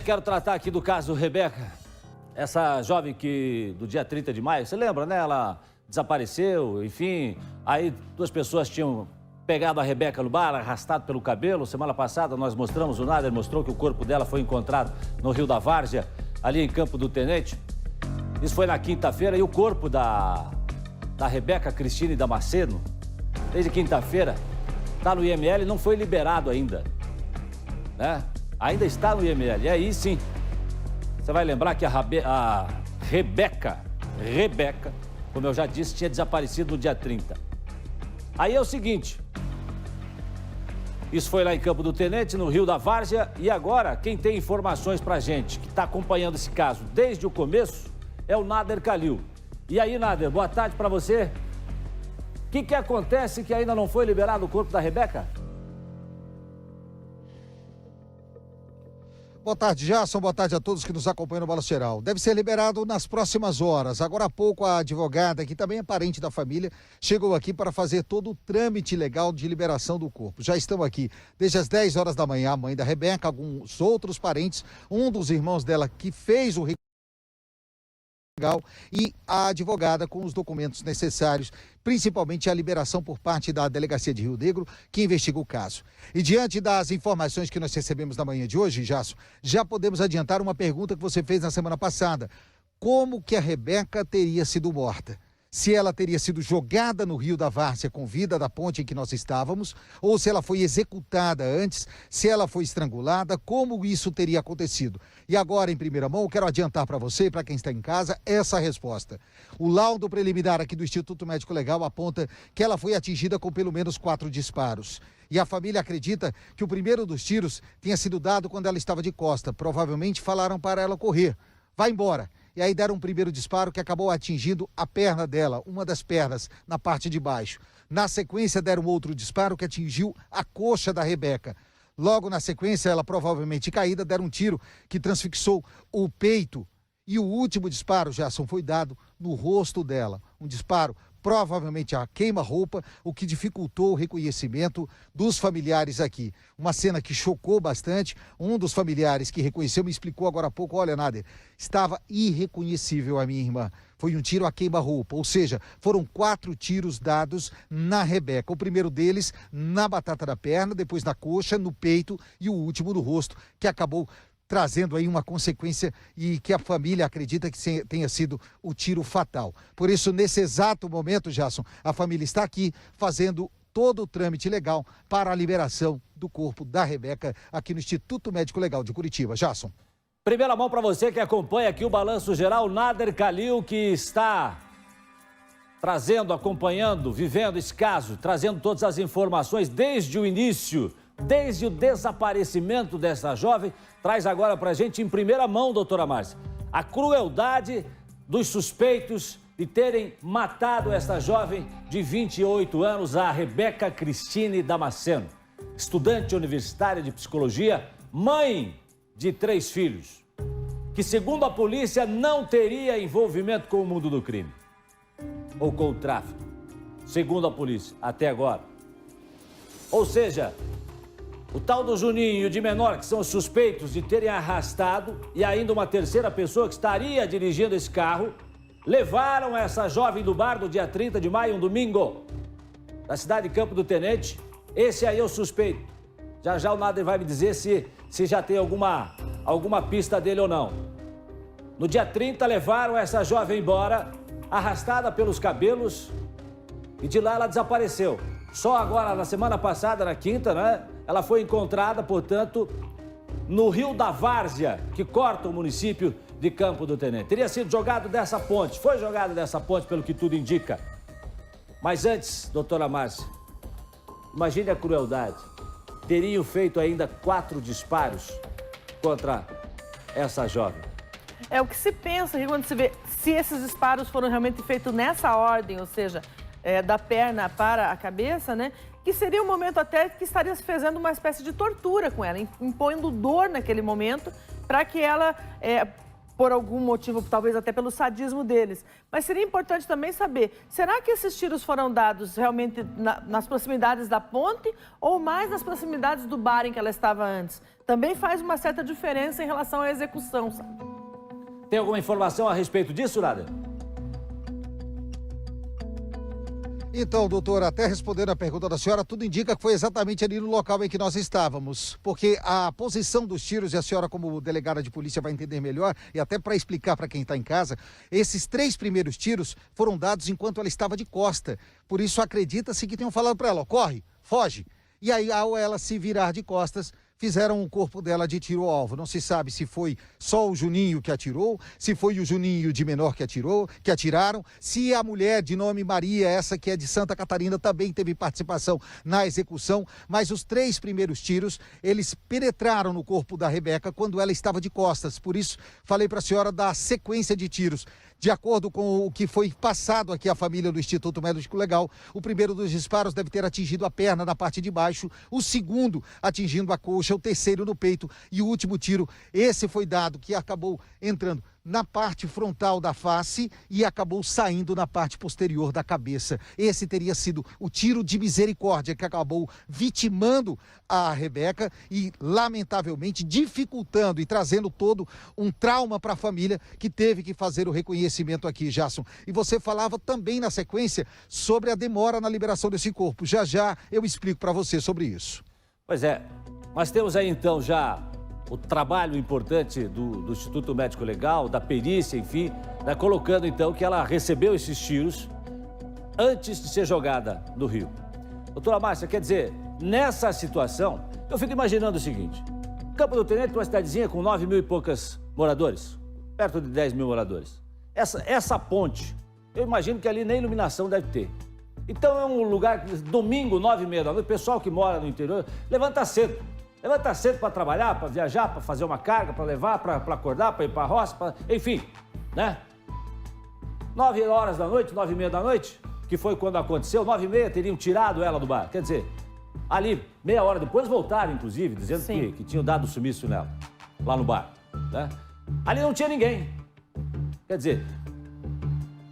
Quero tratar aqui do caso Rebeca, essa jovem que do dia 30 de maio, você lembra, né? Ela desapareceu, enfim, aí duas pessoas tinham pegado a Rebeca no bar, arrastado pelo cabelo. Semana passada nós mostramos, o Nader mostrou que o corpo dela foi encontrado no Rio da Várzea, ali em Campo do Tenente. Isso foi na quinta-feira e o corpo da Rebeca Cristine Damasceno, desde quinta-feira, está no IML e não foi liberado ainda, né? Ainda está no IML. E aí sim, você vai lembrar que a Rebeca, como eu já disse, tinha desaparecido no dia 30. Aí é o seguinte, isso foi lá em Campo do Tenente, no Rio da Várzea, e agora quem tem informações pra gente, que está acompanhando esse caso desde o começo, é o Nader Kalil. E aí, Nader, boa tarde pra você. O que acontece que ainda não foi liberado o corpo da Rebeca? Boa tarde, Jason. Boa tarde a todos que nos acompanham no Balanço Geral. Deve ser liberado nas próximas horas. Agora há pouco, a advogada, que também é parente da família, chegou aqui para fazer todo o trâmite legal de liberação do corpo. Já estão aqui desde as 10 horas da manhã, a mãe da Rebeca, alguns outros parentes, um dos irmãos dela que fez o e a advogada com os documentos necessários, principalmente a liberação por parte da Delegacia de Rio Negro, que investiga o caso. E diante das informações que nós recebemos na manhã de hoje, Jasso, já podemos adiantar uma pergunta que você fez na semana passada. Como que a Rebeca teria sido morta? Se ela teria sido jogada no Rio da Várzea com vida da ponte em que nós estávamos, ou se ela foi executada antes, se ela foi estrangulada, como isso teria acontecido? E agora, em primeira mão, eu quero adiantar para você e para quem está em casa essa resposta. O laudo preliminar aqui do Instituto Médico Legal aponta que ela foi atingida com pelo menos 4 disparos. E a família acredita que o primeiro dos tiros tenha sido dado quando ela estava de costa. Provavelmente falaram para ela correr. Vai embora. E aí deram um primeiro disparo que acabou atingindo a perna dela, uma das pernas, na parte de baixo. Na sequência, deram outro disparo que atingiu a coxa da Rebeca. Logo na sequência, ela provavelmente caída, deram um tiro que transfixou o peito. E o último disparo, Jason, foi dado no rosto dela. Um disparo provavelmente a queima-roupa, o que dificultou o reconhecimento dos familiares aqui. Uma cena que chocou bastante. Um dos familiares que reconheceu me explicou agora há pouco, olha, Nader, estava irreconhecível a minha irmã. Foi um tiro a queima-roupa, ou seja, foram 4 tiros dados na Rebeca. O primeiro deles na batata da perna, depois na coxa, no peito e o último no rosto, que acabou trazendo aí uma consequência e que a família acredita que tenha sido o tiro fatal. Por isso, nesse exato momento, Jason, a família está aqui fazendo todo o trâmite legal para a liberação do corpo da Rebeca aqui no Instituto Médico Legal de Curitiba. Jason. Primeira mão para você que acompanha aqui o Balanço Geral, Nader Kalil, que está trazendo, acompanhando, vivendo esse caso, trazendo todas as informações desde o início, desde o desaparecimento dessa jovem, traz agora pra gente em primeira mão, doutora Márcia, a crueldade dos suspeitos de terem matado essa jovem de 28 anos, a Rebeca Cristine Damasceno, estudante universitária de psicologia, mãe de 3 filhos, que segundo a polícia não teria envolvimento com o mundo do crime, ou com o tráfico, segundo a polícia, até agora. Ou seja, o tal do Juninho e o de menor, que são os suspeitos de terem arrastado, e ainda uma terceira pessoa que estaria dirigindo esse carro, levaram essa jovem do bar do dia 30 de maio, um domingo, da cidade de Campo do Tenente. Esse aí é o suspeito. Já o Nader vai me dizer se já tem alguma pista dele ou não. No dia 30, levaram essa jovem embora, arrastada pelos cabelos, e de lá ela desapareceu. Só agora, na semana passada, na quinta, né? Ela foi encontrada, portanto, no Rio da Várzea, que corta o município de Campo do Tenente. Teria sido jogado dessa ponte, foi jogado dessa ponte, pelo que tudo indica. Mas antes, doutora Márcia, imagine a crueldade. Teriam feito ainda 4 disparos contra essa jovem. É o que se pensa, que quando se vê, se esses disparos foram realmente feitos nessa ordem, ou seja, da perna para a cabeça, né? Que seria um momento até que estaria se fazendo uma espécie de tortura com ela, impondo dor naquele momento, para que ela por algum motivo, talvez até pelo sadismo deles. Mas seria importante também saber, será que esses tiros foram dados realmente nas proximidades da ponte ou mais nas proximidades do bar em que ela estava antes? Também faz uma certa diferença em relação à execução, sabe? Tem alguma informação a respeito disso, Nader? Então, doutor, até respondendo a pergunta da senhora, tudo indica que foi exatamente ali no local em que nós estávamos. Porque a posição dos tiros, e a senhora como delegada de polícia vai entender melhor, e até para explicar para quem está em casa, esses 3 primeiros tiros foram dados enquanto ela estava de costa. Por isso acredita-se que tenham falado para ela, ó, corre, foge. E aí, ao ela se virar de costas, fizeram o corpo dela de tiro ao alvo. Não se sabe se foi só o Juninho que atirou, se foi o Juninho de menor que atiraram, se a mulher de nome Maria, essa que é de Santa Catarina, também teve participação na execução, mas os 3 primeiros tiros, eles penetraram no corpo da Rebeca quando ela estava de costas. Por isso, falei para a senhora da sequência de tiros. De acordo com o que foi passado aqui à família do Instituto Médico Legal, o primeiro dos disparos deve ter atingido a perna na parte de baixo, o segundo atingindo a coxa, o terceiro no peito e o último tiro, esse foi dado que acabou entrando na parte frontal da face e acabou saindo na parte posterior da cabeça. Esse teria sido o tiro de misericórdia que acabou vitimando a Rebeca e, lamentavelmente, dificultando e trazendo todo um trauma para a família que teve que fazer o reconhecimento aqui, Jasson. E você falava também na sequência sobre a demora na liberação desse corpo. Já já eu explico para você sobre isso. Pois é, nós temos aí então já o trabalho importante do Instituto Médico Legal, da perícia, enfim, né, colocando então que ela recebeu esses tiros antes de ser jogada no rio. Doutora Márcia, quer dizer, nessa situação, eu fico imaginando o seguinte: Campo do Tenente é uma cidadezinha com 9 mil e poucos moradores, perto de 10 mil moradores. Essa ponte, eu imagino que ali nem iluminação deve ter. Então é um lugar que, domingo, 9h30 da noite, o pessoal que mora no interior levanta cedo. Levanta cedo para trabalhar, para viajar, para fazer uma carga, para levar, para acordar, para ir para a roça, enfim, né? 9 horas da noite, 9h30 da noite, que foi quando aconteceu, 9h30 teriam tirado ela do bar. Quer dizer, ali, meia hora depois voltaram, inclusive, dizendo que tinham dado sumiço nela, lá no bar, né? Ali não tinha ninguém. Quer dizer,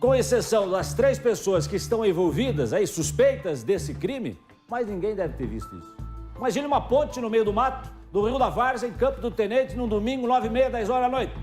com exceção das 3 pessoas que estão envolvidas, aí, suspeitas desse crime, mais ninguém deve ter visto isso. Imagine uma ponte no meio do mato, do Rio da Várzea, em Campo do Tenente, num domingo, 9h30, 10 horas da noite.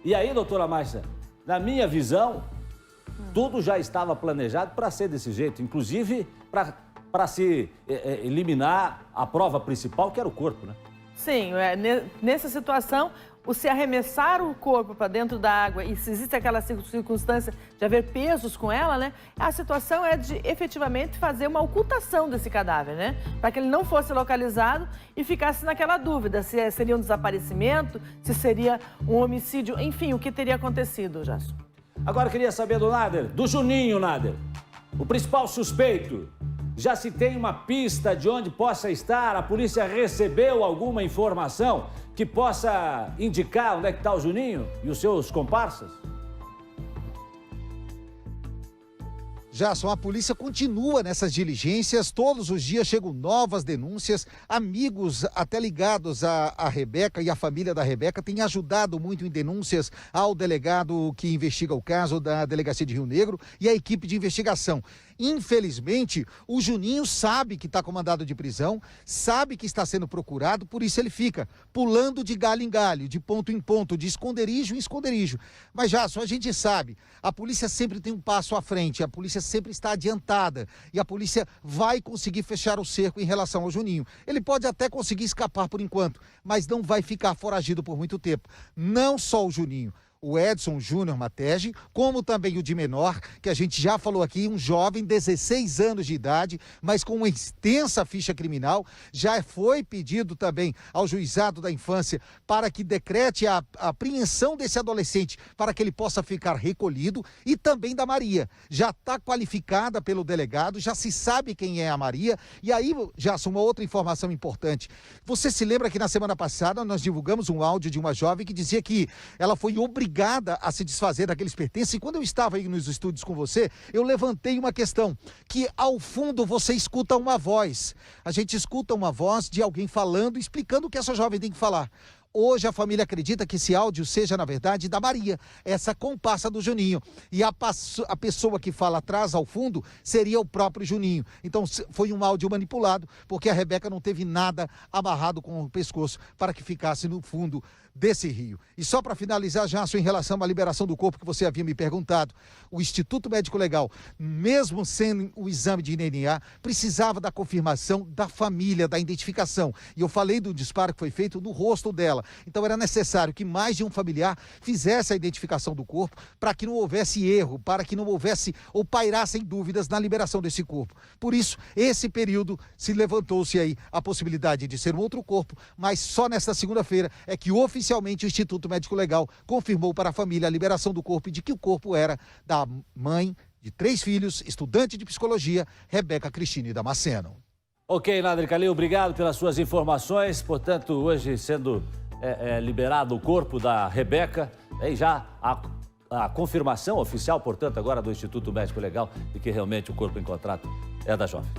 E aí, doutora Márcia, na minha visão, tudo já estava planejado para ser desse jeito, inclusive para se eliminar a prova principal, que era o corpo, né? Sim, nessa situação, o se arremessar o corpo para dentro da água e se existe aquela circunstância de haver pesos com ela, né? A situação é de efetivamente fazer uma ocultação desse cadáver, né? Para que ele não fosse localizado e ficasse naquela dúvida se seria um desaparecimento, se seria um homicídio, enfim, o que teria acontecido, Jasson. Agora eu queria saber do Nader, do Juninho, Nader, o principal suspeito. Já se tem uma pista de onde possa estar? A polícia recebeu alguma informação que possa indicar onde é que está o Juninho e os seus comparsas? Jasson, a polícia continua nessas diligências, todos os dias chegam novas denúncias, amigos até ligados à Rebeca e à família da Rebeca têm ajudado muito em denúncias ao delegado que investiga o caso da Delegacia de Rio Negro e à equipe de investigação. Infelizmente, o Juninho sabe que está com mandado de prisão, sabe que está sendo procurado, por isso ele fica pulando de galho em galho, de ponto em ponto, de esconderijo em esconderijo. Mas, Jasson, a gente sabe, a polícia sempre tem um passo à frente, a polícia sempre está adiantada e a polícia vai conseguir fechar o cerco em relação ao Juninho. Ele pode até conseguir escapar por enquanto, mas não vai ficar foragido por muito tempo. Não só o Juninho. O Edson Júnior Matege, como também o de menor, que a gente já falou aqui, um jovem, 16 anos de idade, mas com uma extensa ficha criminal. Já foi pedido também ao juizado da infância para que decrete a apreensão desse adolescente para que ele possa ficar recolhido, e também da Maria. Já está qualificada pelo delegado, já se sabe quem é a Maria. E aí, já uma outra informação importante. Você se lembra que na semana passada nós divulgamos um áudio de uma jovem que dizia que ela foi obrigada a se desfazer daqueles pertences, e quando eu estava aí nos estúdios com você, eu levantei uma questão, que ao fundo você escuta uma voz, a gente escuta uma voz de alguém falando, explicando o que essa jovem tem que falar. Hoje a família acredita que esse áudio seja, na verdade, da Maria, essa comparsa do Juninho. E a pessoa que fala atrás, ao fundo, seria o próprio Juninho. Então foi um áudio manipulado, porque a Rebeca não teve nada amarrado com o pescoço para que ficasse no fundo desse rio. E só para finalizar, Jássio, em relação à liberação do corpo que você havia me perguntado, o Instituto Médico Legal, mesmo sendo o exame de DNA, precisava da confirmação da família, da identificação. E eu falei do disparo que foi feito no rosto dela. Então era necessário que mais de um familiar fizesse a identificação do corpo para que não houvesse erro, para que não houvesse ou pairassem dúvidas na liberação desse corpo. Por isso, esse período se levantou-se aí a possibilidade de ser um outro corpo, mas só nesta segunda-feira é que oficialmente o Instituto Médico Legal confirmou para a família a liberação do corpo e de que o corpo era da mãe de 3 filhos, estudante de psicologia, Rebeca Cristine Damasceno. Ok, Nader Kalil, obrigado pelas suas informações. Portanto, hoje sendo liberado o corpo da Rebeca, e já a confirmação oficial, portanto, agora do Instituto Médico Legal de que realmente o corpo encontrado é da jovem.